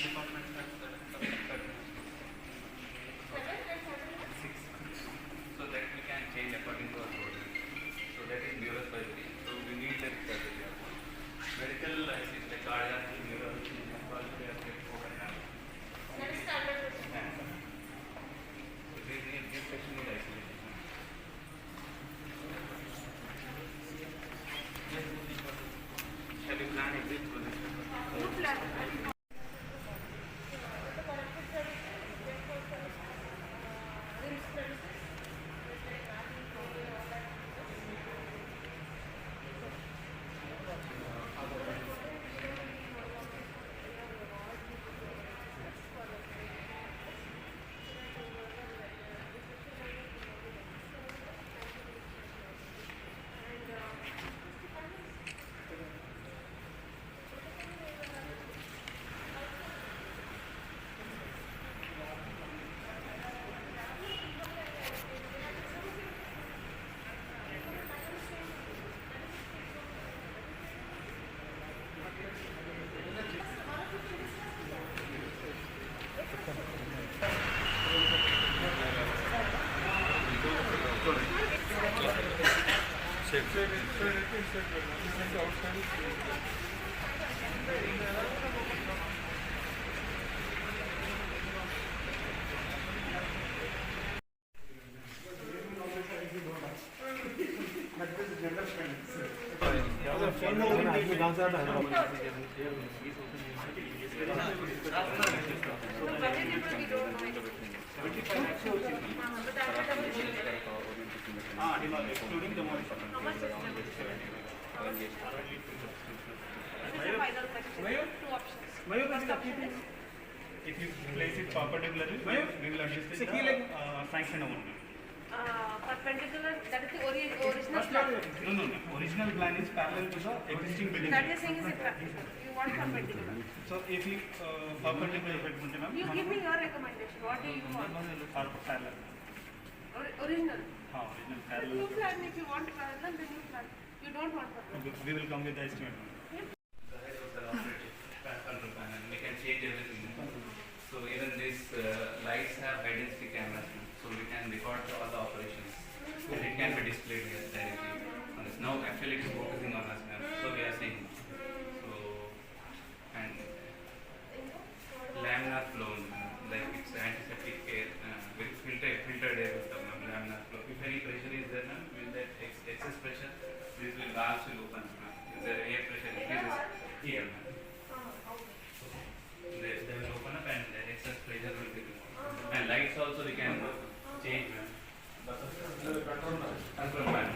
departments have 6. So that we can change according to our order. So that is neurosurgery. So we need that surgery. Medical license like cardiology, neurology, nephrology, that is standard. So this section is isolation. Shall we plan exit for this? Excluding demolition. If you place it perpendicularly, we will adjust the sanction amount. Perpendicular, that is the original plan. No. Original plan is parallel to the existing building. That is saying is it you want perpendicular. So if you perpendicular, You give me your recommendation. What do you want? Parallel. Original. Original The parallel. new plan, if you want parallel, the new plan. You don't want parallel. We will come with the estimate. The head of the operative control panel. We can change everything. So even these lights have identity cameras. So we can record all the operations. And it can be displayed here directly. On this. Now actually it is focusing on us now. So we are seeing. So and laminar flow, like it's antiseptic air, with filtered air with the laminar flow. If any pressure is there, with that excess pressure, this will valves will open. If the air pressure increases here, they will open up and the excess pressure will be removed. And lights also we can change. Control panel.